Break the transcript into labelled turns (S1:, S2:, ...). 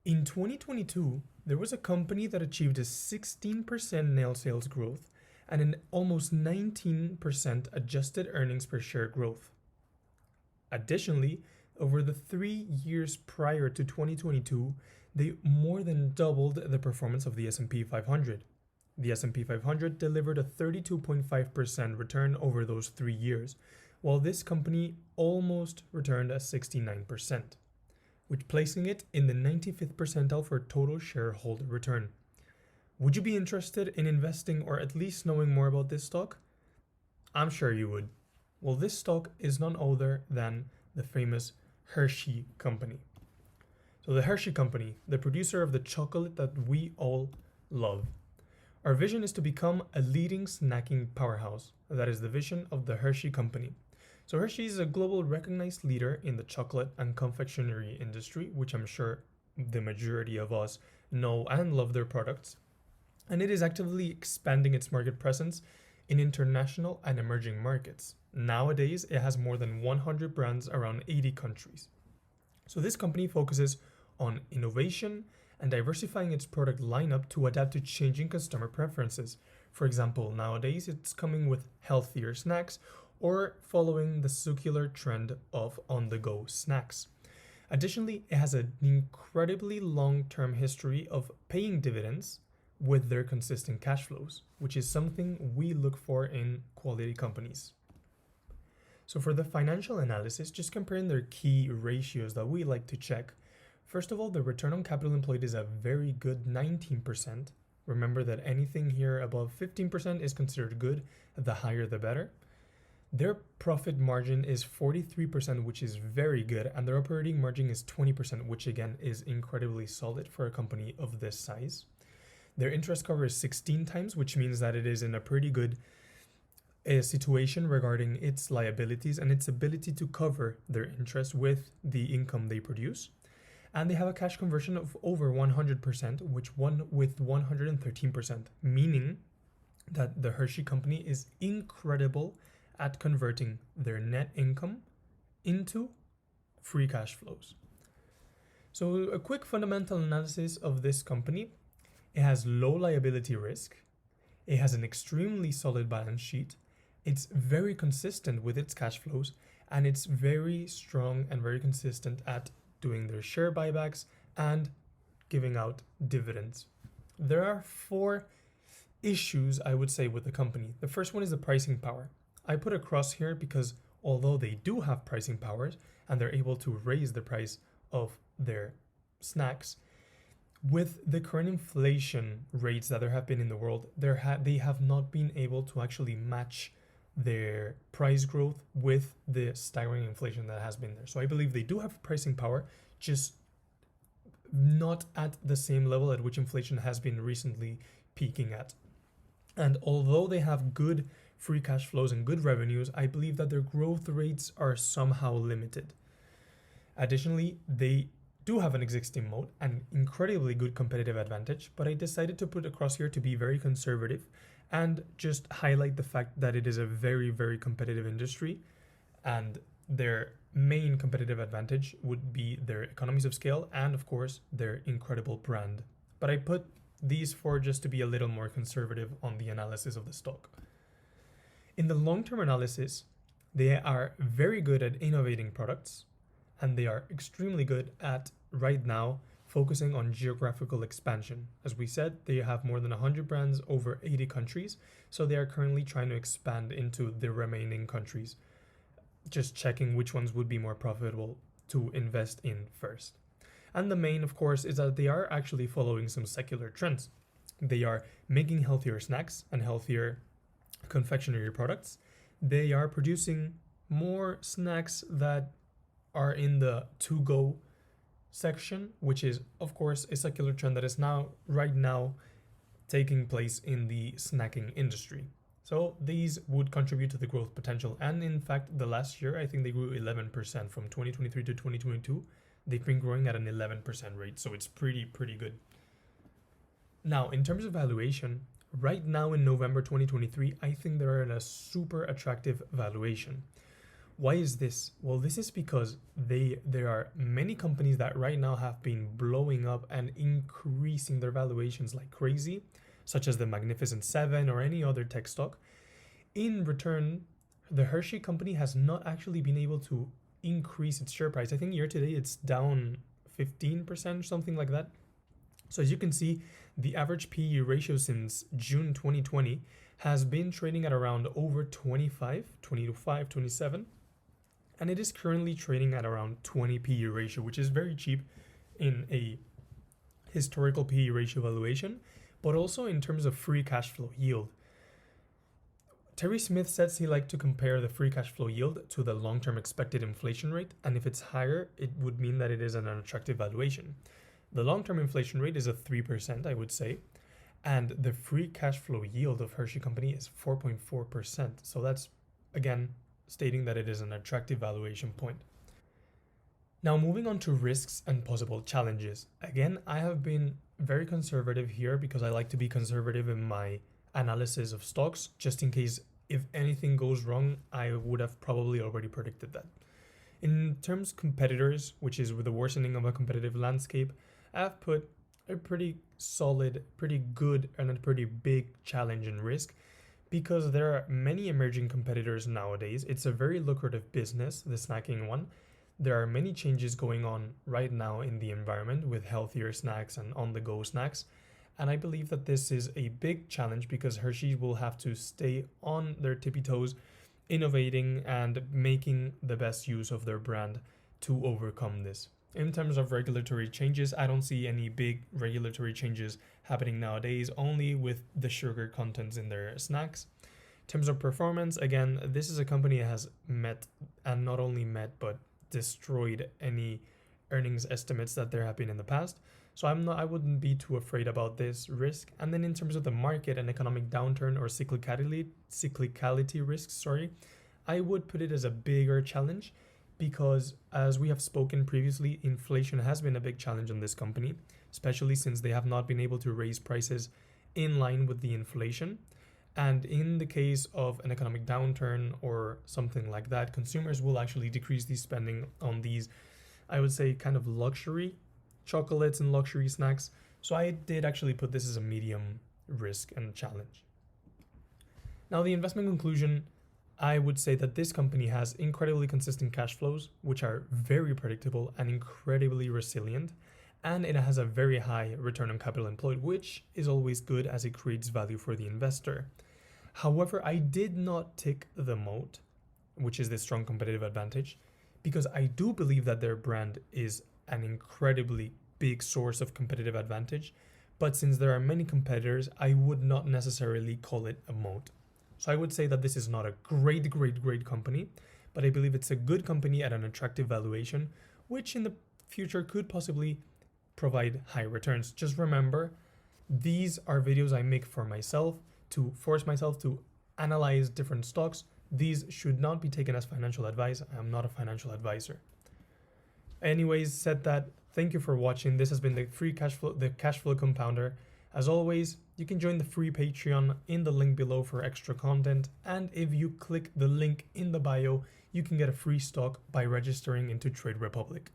S1: In 2022, there was a company that achieved a 16% nail sales growth and an almost 19% adjusted earnings per share growth. Additionally, over the 3 years prior to 2022, they more than doubled the performance of the S&P 500. The S&P 500 delivered a 32.5% return over those 3 years, while this company almost returned a 69%, which placing it in the 95th percentile for total shareholder return. Would you be interested in investing or at least knowing more about this stock? I'm sure you would. Well, this stock is none other than the famous Hershey company. So the Hershey company, the producer of the chocolate that we all love. Our vision is to become a leading snacking powerhouse. That is the vision of the Hershey company. So Hershey is a global recognized leader in the chocolate and confectionery industry, which I'm sure the majority of us know and love their products. And it is actively expanding its market presence in international and emerging markets. Nowadays, it has more than 100 brands around 80 countries. So this company focuses on innovation and diversifying its product lineup to adapt to changing customer preferences. For example, nowadays it's coming with healthier snacks or following the circular trend of on-the-go snacks. Additionally, it has an incredibly long-term history of paying dividends with their consistent cash flows, which is something we look for in quality companies. So for the financial analysis, just comparing their key ratios that we like to check. First of all, the return on capital employed is a very good 19%. Remember that anything here above 15% is considered good, the higher the better. Their profit margin is 43%, which is very good, and their operating margin is 20%, which again is incredibly solid for a company of this size. Their interest cover is 16 times, which means that it is in a pretty good situation regarding its liabilities and its ability to cover their interest with the income they produce. And they have a cash conversion of over 100%, which won with 113%, meaning that the Hershey company is incredible at converting their net income into free cash flows. So a quick fundamental analysis of this company. It has low liability risk. It has an extremely solid balance sheet. It's very consistent with its cash flows, and it's very strong and very consistent at doing their share buybacks and giving out dividends. There are 4 issues, I would say, with the company. The first one is the pricing power. I put a cross here because although they do have pricing powers and they're able to raise the price of their snacks, with the current inflation rates that there have been in the world, they have not been able to actually match their price growth with the staggering inflation that has been there. So I believe they do have pricing power, just not at the same level at which inflation has been recently peaking at. And although they have good free cash flows and good revenues, I believe that their growth rates are somehow limited. Additionally, they do have an existing moat and incredibly good competitive advantage, but I decided to put across here to be very conservative and just highlight the fact that it is a very, very competitive industry, and their main competitive advantage would be their economies of scale and, of course, their incredible brand. But I put these 4 just to be a little more conservative on the analysis of the stock. In the long-term analysis, they are very good at innovating products, and they are extremely good at, right now, focusing on geographical expansion. As we said, they have more than 100 brands over 80 countries, so they are currently trying to expand into the remaining countries, just checking which ones would be more profitable to invest in first. And the main, of course, is that they are actually following some secular trends. They are making healthier snacks and healthier confectionery products. They are producing more snacks that are in the to-go section, which is, of course, a secular trend that is right now taking place in the snacking industry. So these would contribute to the growth potential. And in fact, the last year, I think they grew 11% from 2023 to 2022. They've been growing at an 11% rate. So it's pretty good. Now, in terms of valuation, right now in November 2023, I think they're at a super attractive valuation. Why is this? Well, this is because there are many companies that right now have been blowing up and increasing their valuations like crazy, such as the Magnificent Seven or any other tech stock. In return, the Hershey company has not actually been able to increase its share price. I think year to date it's down 15%, something like that. So as you can see, the average PE ratio since June 2020 has been trading at around over 25, 25, 27. And it is currently trading at around 20 PE ratio, which is very cheap in a historical PE ratio valuation, but also in terms of free cash flow yield. Terry Smith says he liked to compare the free cash flow yield to the long-term expected inflation rate, and if it's higher, it would mean that it is an attractive valuation. The long-term inflation rate is at 3%, I would say, and the free cash flow yield of Hershey Company is 4.4%. So that's, again, stating that it is an attractive valuation point. Now, moving on to risks and possible challenges. Again, I have been very conservative here because I like to be conservative in my analysis of stocks, just in case if anything goes wrong, I would have probably already predicted that. In terms of competitors, which is with the worsening of a competitive landscape, I've put a pretty solid, pretty good, and a pretty big challenge and risk because there are many emerging competitors nowadays. It's a very lucrative business, the snacking one. There are many changes going on right now in the environment with healthier snacks and on-the-go snacks. And I believe that this is a big challenge because Hershey will have to stay on their tippy toes, innovating and making the best use of their brand to overcome this. In terms of regulatory changes, I don't see any big regulatory changes happening nowadays, only with the sugar contents in their snacks. In terms of performance, again, this is a company that has met, and not only met, but destroyed any earnings estimates that there have been in the past. So I wouldn't be too afraid about this risk. And then in terms of the market and economic downturn or cyclicality risks, I would put it as a bigger challenge because as we have spoken previously, inflation has been a big challenge in this company, especially since they have not been able to raise prices in line with the inflation. And in the case of an economic downturn or something like that, consumers will actually decrease the spending on these, I would say, kind of luxury chocolates and luxury snacks. So I did actually put this as a medium risk and challenge. Now, the investment conclusion, I would say that this company has incredibly consistent cash flows, which are very predictable and incredibly resilient. And it has a very high return on capital employed, which is always good as it creates value for the investor. However, I did not tick the moat, which is the strong competitive advantage, because I do believe that their brand is an incredibly big source of competitive advantage. But since there are many competitors, I would not necessarily call it a moat. So I would say that this is not a great company, but I believe it's a good company at an attractive valuation, which in the future could possibly provide high returns. Just remember, these are videos I make for myself to force myself to analyze different stocks. These should not be taken as financial advice. I am not a financial advisor. Anyways, said that, thank you for watching. This has been the cash flow compounder. As always, you can join the free Patreon in the link below for extra content. And if you click the link in the bio, you can get a free stock by registering into Trade Republic.